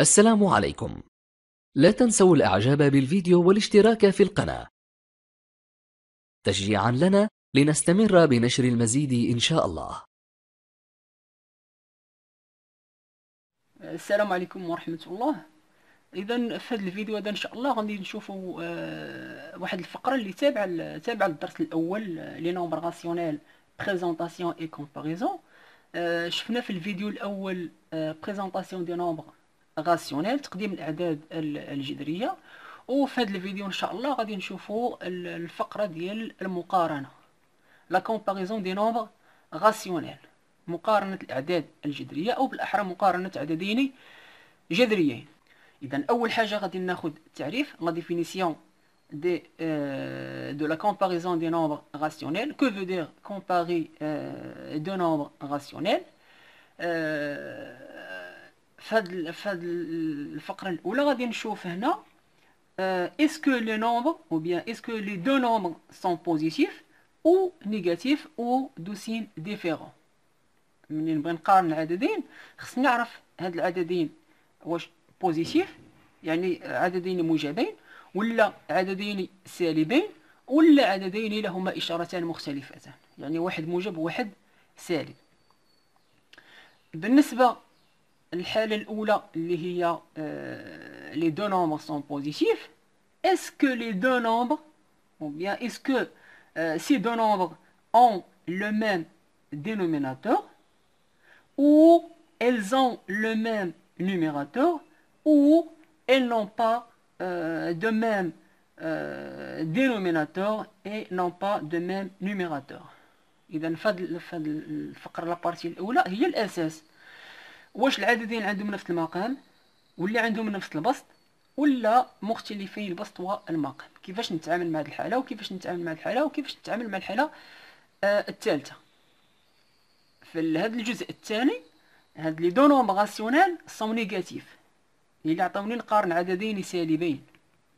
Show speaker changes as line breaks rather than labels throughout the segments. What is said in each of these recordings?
السلام عليكم. لا تنسوا الإعجاب بالفيديو والاشتراك في القناة تشجيعا لنا لنستمر بنشر المزيد إن شاء الله.
السلام عليكم ورحمة الله. اذا في هذا الفيديو هذا ان شاء الله غادي نشوفوا واحد الفقره اللي تابعه للدرس الاول لي نومبر راسيونيل بريزونطاسيون اي كومباريزون. شفنا في الفيديو الاول بريزونطاسيون دي نومبر راسيونيل، تقديم الاعداد الجذريه، وفي هذا الفيديو ان شاء الله غادي نشوفوا الفقره ديال المقارنه، لا كومباريزون دي نومبر راسيونيل، مقارنه الاعداد الجذريه او بالاحرى مقارنه عددين جذريين. اذا اول حاجه غادي ناخذ التعريف، لا ديفينيسيون de la comparaison des nombres rationnels. Que veut dire comparer deux nombres rationnels؟ في الفقره الاولى غادي نشوف هنا est-ce que les nombres ou bien est-ce que les deux nombres sont positifs ou négatifs ou de signes différents. منين نبغي نقارن العددين خصني نعرف هاد العددين واش بوزيتيف يعني عددين موجبين، ولا عددين سالبين، ولا عددين لهما اشارتان مختلفتان، يعني واحد موجب وواحد سالب. بالنسبه للحاله الاولى اللي هي les deux nombres sont positifs, est-ce que les deux nombres ou bien est-ce que ces deux nombres ont le même dénominateur, ou elles ont le même numérateur, ou elles n'ont pas de même dénominateur et n'ont pas de même numérateur. إذا في الفقرة لابارتي الأولى هي الأساس، واش العددين عندهم نفس المقام، ولا عندهم نفس البسط، ولا مختلفين البسط والمقام. كيفاش نتعامل مع هذه الحالة، وكيفاش نتعامل مع الحالة، وكيفاش نتعامل مع الحالة الثالثة. في هذا الجزء الثاني هاد لي دو نومبر راسيونيل سون نيجاتيف، اللي عطاوني نقارن عددين سالبين،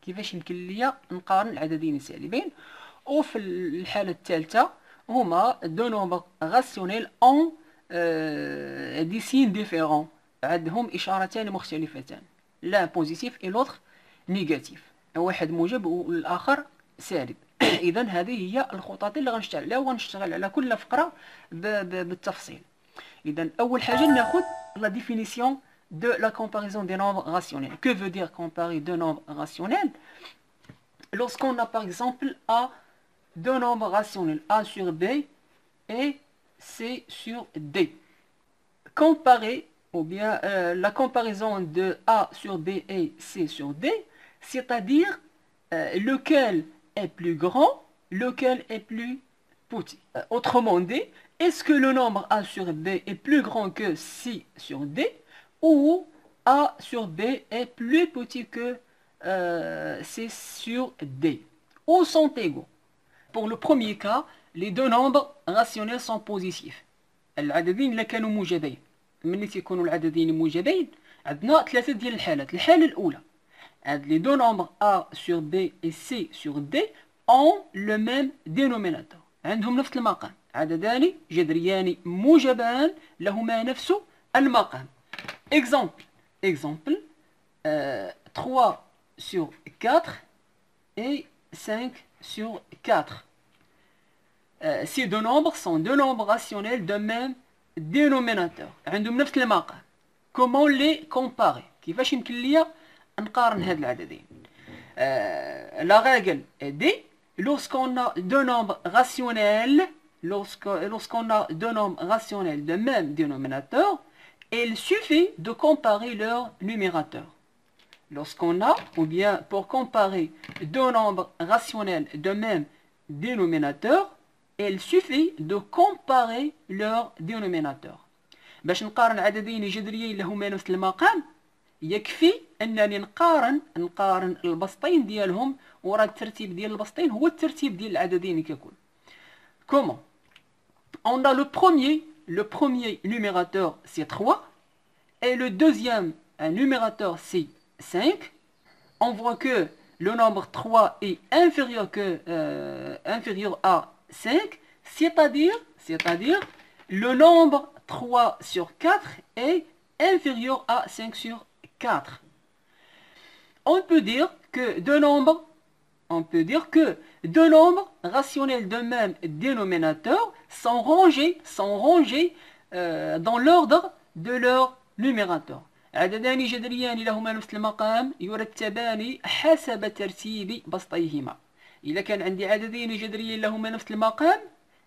كيفاش يمكن ليا نقارن العددين سالبين. وفي الحالة الثالثة هما دو نومبر راسيونيل اون دي سين ديفيرون، عندهم اشارتان مختلفتان، لا بوزيتيف اي لوتر نيجاتيف، واحد موجب والاخر سالب. اذا هذه هي الخطوات اللي غنشتغل عليها، وغنشتغل على كل فقره بالتفصيل. اذا اول حاجه ناخذ لا ديفينيسيون de la comparaison des nombres rationnels. Que veut dire comparer deux nombres rationnels? Lorsqu'on a par exemple deux nombres rationnels, A sur B et C sur D. Comparer, ou bien la comparaison de A sur B et C sur D, c'est-à-dire lequel est plus grand, lequel est plus petit. Autrement dit, est-ce que le nombre A sur B est plus grand que C sur D, ou A sur B est plus petit que C sur D, ou sont égaux? Pour le premier cas, les deux nombres rationnels sont positifs. العددين اللي كانوا موجبين، ملي تيكونوا العددين موجبين عندنا ثلاثه ديال الحالات. الحاله الاولى هاد لي دو نومبر A sur B et C sur D ont le même dénominateur، عندهم نفس المقام، عددان جذريان موجبان لهما نفس المقام. Exemple 3 sur 4 et 5 sur 4. Ces deux nombres sont deux nombres rationnels de même dénominateur، عندهم نفس المقام. Comment les comparer؟ كيفاش يمكن ليا نقارن هاد العددين؟ La règle est D. Lorsqu'on a deux nombres rationnels, lorsqu'on a deux nombres rationnels de même dénominateur, il suffit de comparer leur numérateur. Lorsqu'on a, ou bien pour comparer deux nombres rationnels de même dénominateur, il suffit de comparer leur dénominateur. باش نقارن عددين جذريين اللي هما نفس المقام يكفي انني نقارن البسطين ديالهم، وراه الترتيب ديال البسطين هو الترتيب ديال العددين ككل. Comment? On a le premier numérateur c'est 3 et le deuxième numérateur c'est 5. On voit que le nombre 3 est inférieur à 5, c'est-à-dire le nombre 3 sur 4 est inférieur à 5 sur 4. On peut dire que deux nombres rationnels d'un même dénominateur sont rangés dans l'ordre de leur numérateur. عددان جذريان لهما نفس المقام يرتبان حسب ترتيب بسطيهما. إذا كان عندي عددين جذريين لهما نفس المقام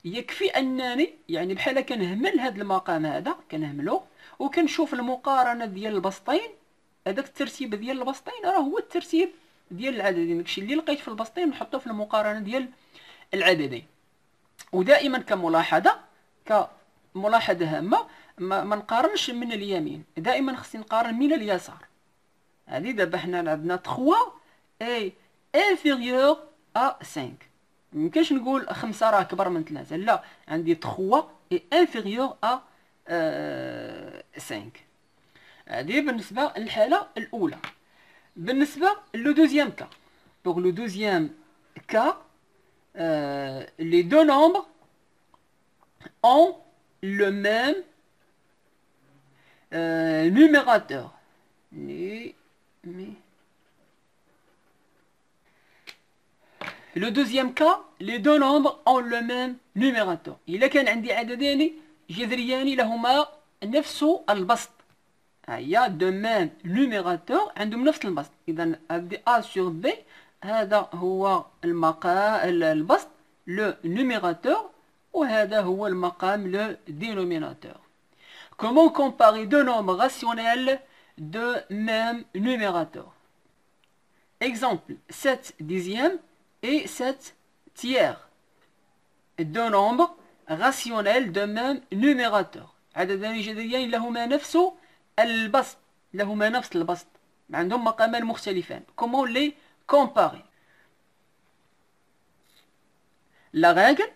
يكفي أنني يعني بحال كنهمل هذا المقام هذا كنهملو وكنشوف المقارنة ديال البسطين. هذاك الترتيب ديال البسطين راه هو الترتيب ديال العددين. داكشي اللي لقيت في البسطين نحطو في المقارنة ديال العددين. ودائما كملاحظة هامة ما نقارنش من اليمين، دائما خصني نقارن من اليسار. هذه دابا حنا عندنا 3 اي انفيريور ا 5. ميمكنش نقول 5 راه كبر من 3، لا، عندي 3 اي انفيريور ا 5. هذه بالنسبة للحالة الأولى. بالنسبة لو دوزيام كا، pour le deuxième cas, les deux nombres ont le même numérateur. Le deuxième cas, les deux nombres ont le même numérateur. إلا كان عندي عددين جذريان لهما نفس البسط، هي دو ميم نيميراتور عندهم نفس البسط. إذا هادي A sur B هذا هو المقام البسط لو نيميراتور، وهذا هو المقام لو dénominateur. Comment comparer deux nombres rationnels de même numérateur? Exemple, 7 dixièmes et 7 tiers. Deux nombres rationnels de même numérateur. عددان جذريان لهما نفس البسط، لهما نفس البسط، عندهم مقامان مختلفان. Comment les comparer? La règle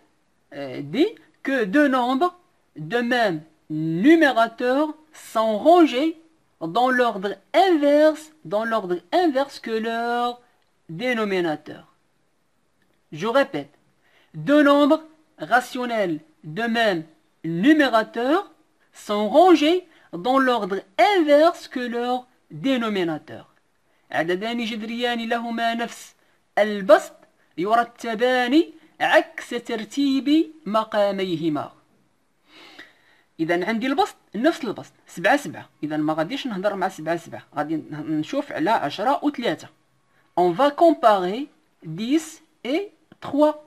dit que deux nombres de même numérateur sont rangés dans l'ordre inverse que leur dénominateur. Je répète, deux nombres rationnels de même numérateur sont rangés dans l'ordre inverse que leur dénominateur. عددان جذريان لهما نفس البسط يرتبان عكس ترتيب مقاميهما. إذا عندي البسط نفس البسط 7 7. إذا ما غاديش نهضر مع 7 7، غادي نشوف على 10 و 3. On va comparer 10 et 3.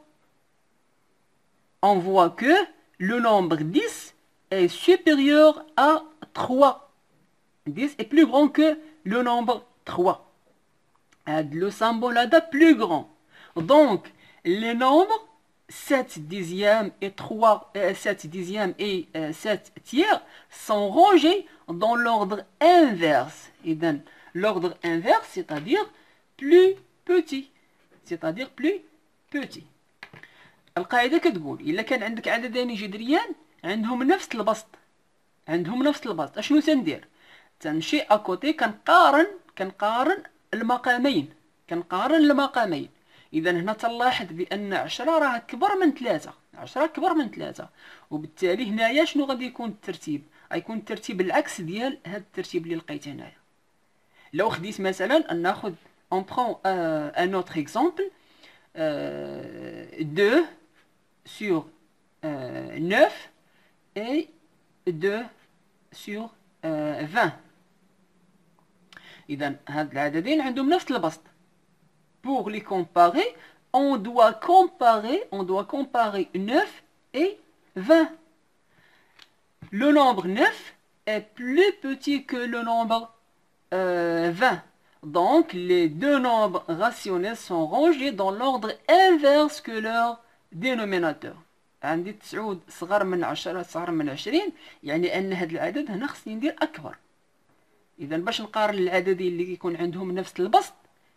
On voit que le nombre 10 est supérieur à 3. 10 est plus grand que le nombre 3. Le symbole là plus grand. Donc, les nombres 7 dixièmes et 7 dixièmes et 7 tiers sont rangés dans l'ordre inverse. Et dans l'ordre inverse, c'est-à-dire plus petit. C'est-à-dire plus petit. القاعدة كتقول إلا كان عندك عددين جذريان عندهم نفس البسط، أشنو تندير؟ تنمشي أكوتي كنقارن المقامين. إذا هنا تلاحظ بأن 10 راه كبر من 3، وبالتالي هنايا شنو غادي يكون الترتيب؟ غيكون الترتيب العكس ديال هذا الترتيب اللي لقيت هنايا. لو خديت مثلا ناخذ on prend un autre exemple, 2 sur 9 et 2 sur 20. إذا هاد العددين عندهم نفس البسط. Pour les comparer, on doit comparer 9 et 20. Le nombre 9 est plus petit que le nombre 20. Donc, les deux nombres rationnels sont rangés dans l'ordre inverse que leur dénominateur. عندي 9 صغر من 10 صغر من 20، يعني أن هذا العدد هنا خصني ندير أكبر. إذا باش نقارن العددين اللي كيكون عندهم نفس البسط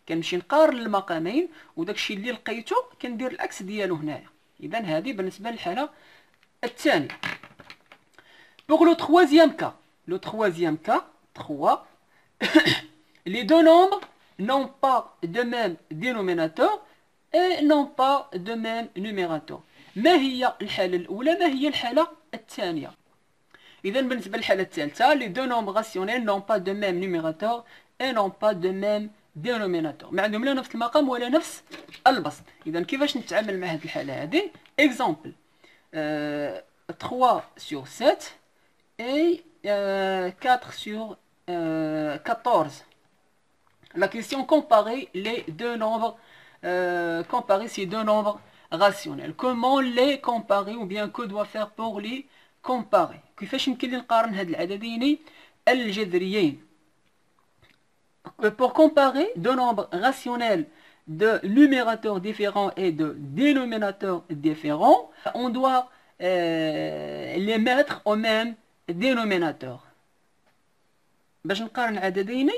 كنمشي نقارن المقامين، وداكشي اللي لقيتو كندير العكس ديالو هنايا. إذا هذه بالنسبة للحالة الثانية. Pour le troisième cas, 3, les deux nombres n'ont pas de même dénominateur et n'ont pas de même numérateur. ما هي الحالة الأولى؟ ما هي الحالة الثانية؟ إذا بالنسبة للحالة الثالثة، les deux nombres rationnels n'ont pas de même numérateur et non pas de même dénominateur. ما عندهم لا نفس المقام ولا نفس البسط. إذا كيفاش نتعامل مع هذه الحالة هذه؟ Exemple 3 sur 7 et 4 sur 14. La question comparer les deux nombres, comparer ces deux nombres rationnels. Comment les comparer ou bien que doit faire pour les comparer. كيفاش يمكن لي نقارن هاد العددين الجذريين. Pour comparer deux nombres rationnels de numérateurs différents et de dénominateurs différents, on doit les mettre au même dénominateur. باش نقارن عددين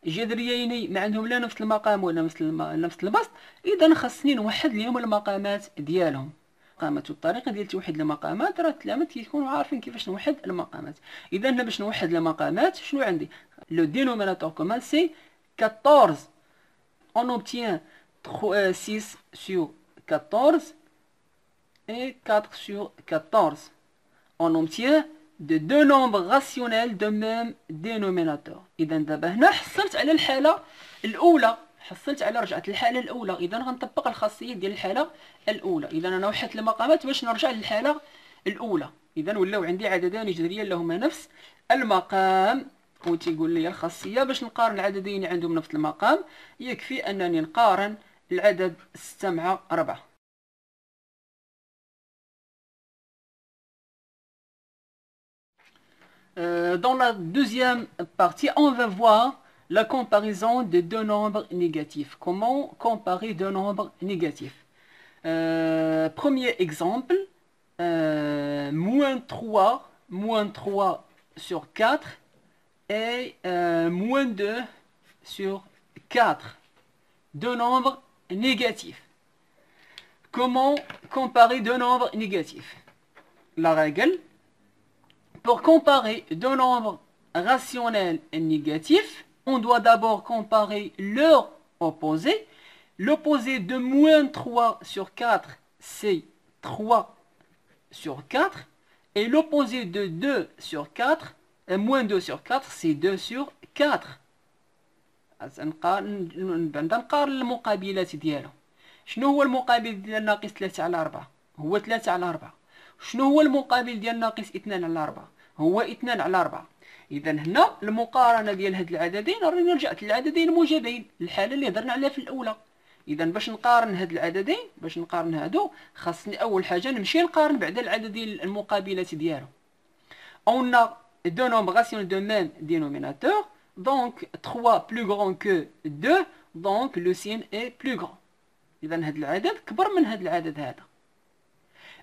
جذريين ما عندهم لا نفس المقام ولا نفس البسط، اذا خاصني نوحد لهم المقامات ديالهم. المقامات والطريقه ديال توحيد المقامات راه التلاميذ كيكونوا عارفين كيفاش نوحد المقامات. اذا انا باش نوحد المقامات شنو عندي؟ لو دينوميناتور كومان سي 14. On obtient 6 sur 14 et 4 sur 14. On obtient de deux nombres rationnels de même dénominateur. إذا دابا هنا حصلت على الحالة الأولى، حصلت على رجعة الحالة الأولى. إذا غنطبق الخاصية ديال الحالة الأولى. إذا أنا وحدت المقامات باش نرجع للحالة الأولى. إذا ولاو عندي عددان جذريان لهما نفس المقام. وتيقول لي الخاصية باش نقارن العددين عندهم نفس المقام يكفي أنني نقارن العدد 6 مع 4. Dans la deuxième partie, on va voir la comparaison de deux nombres négatifs. Comment comparer deux nombres négatifs? Premier exemple, moins 3 sur 4 et moins 2 sur 4. Deux nombres négatifs. Comment comparer deux nombres négatifs? La règle: pour comparer deux nombres rationnels négatifs, on doit d'abord comparer leur opposé. L'opposé de moins 3 sur 4, c'est 3 sur 4. Et l'opposé de 2 sur 4, moins 2 sur 4, c'est 2 sur 4. نقارن المقابلات ديالهم. شنو هو المقابل ديال ناقص 3 على 4؟ هو 3 على 4. شنو هو المقابل ديال ناقص 2 على 4؟ هو 2 على 4. إذا هنا المقارنة ديال هاد العددين راني رجعت للعددين موجبين، الحالة اللي هضرنا عليها في الأولى. إذا باش نقارن هاد العددين، باش نقارن هادو، خاصني أول حاجة نمشي نقارن بعدا العددين المقابلات ديالهم. On a deux nombres rationnels de même dénominateur, donc 3 plus grand que 2, donc le signe est plus grand. إذا هاد العدد كبر من هاد العدد هذا.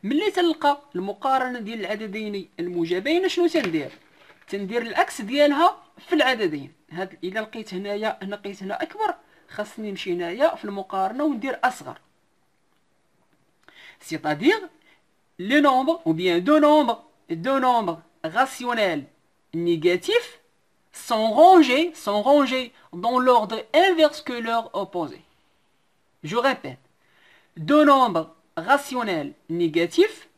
ملي تلقى المقارنة ديال العددين الموجبين شنو تندير؟ تندير العكس ديالها في العددين. هاد إذا لقيت هنايا لقيت هنا أكبر، خاصني نمشي هنايا في المقارنة وندير أصغر. C'est-à-dire les nombres ou bien deux nombres rationnels négatifs sont rangés dans l'ordre inverse que leur opposé. Je répète, deux nombres rationnels négatifs,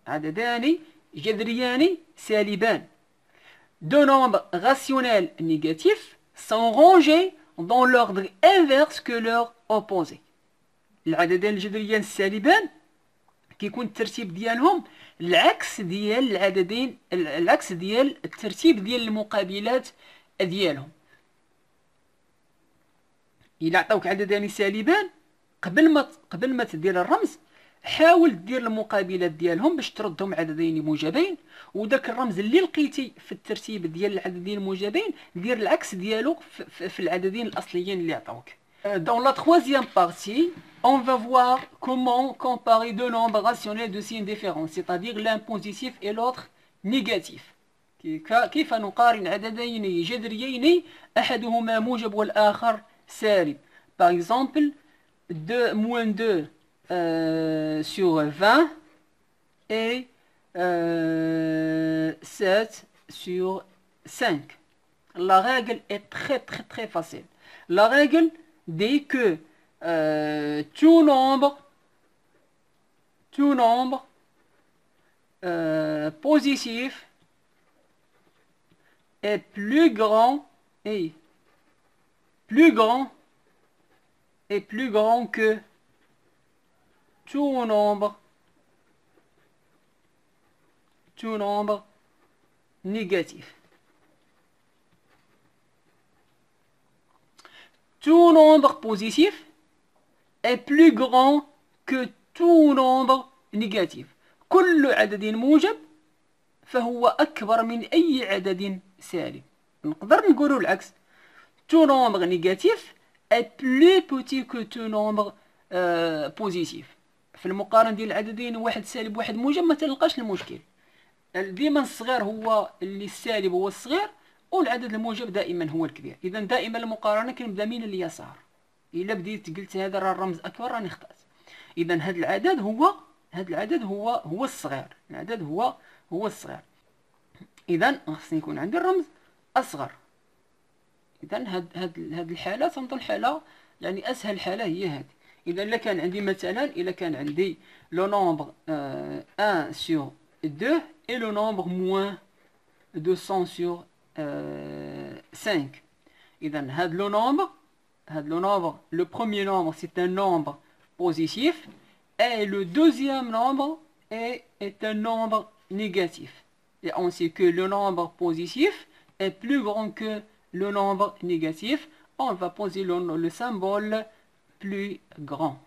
عددان جذريان سالبان. Deux nombres rationnels négatifs sont rangés dans l'ordre inverse que leur opposé. العددان الجذريان السالبان كيكون الترتيب ديالهم العكس ديال العددين، العكس ديال الترتيب ديال المقابلات ديالهم. إلا عطاوك عددان سالبان قبل ما تدير الرمز حاول دير المقابلات ديالهم باش تردهم عددين موجبين، وداك الرمز اللي لقيتي في الترتيب ديال العددين الموجبين دير العكس ديالو في العددين الأصليين اللي عطاوك. Dans la troisième partie, on va voir comment comparer deux nombres rationnels de signes différents, c'est-à-dire l'un positif et l'autre négatif. كيف نقارن عددين جذريين أحدهما موجب والآخر سالب. Par exemple, 2 moins 2 sur 20 et 7 sur 5. La règle est très facile. La règle dit que tout nombre positif est plus grand plus grand est plus grand que tout nombre négatif. Tout nombre positif est plus grand que tout nombre négatif. كل عدد موجب فهو أكبر من أي عدد سالب. نقدر نقولوا العكس. Tout nombre négatif est plus petit que tout nombre positif. في المقارنة ديال العددين واحد سالب واحد موجب ما تلقاش المشكل. ديما الصغير هو اللي السالب هو الصغير والعدد الموجب دائما هو الكبير. إذا دائما المقارنة كنبدا من اليسار. إلا بديت قلت هذا راه الرمز أكبر راني خطأت. إذا هذا العدد هو الصغير. العدد هو الصغير. إذا خصني يكون عندي الرمز أصغر. إذا هاد الحالة تنظن حالة يعني أسهل حالة هي هذه. إذا إلا كان عندي مثلا إلا كان عندي لو نومبر 1 sur 2 et le nombre moins 200 sur 5. إذا هاد لو نومبر le premier nombre c'est un nombre positif et le deuxième nombre est un nombre négatif. Et on sait que le nombre positif est plus grand que le nombre négatif. On va poser le symbole plus grand.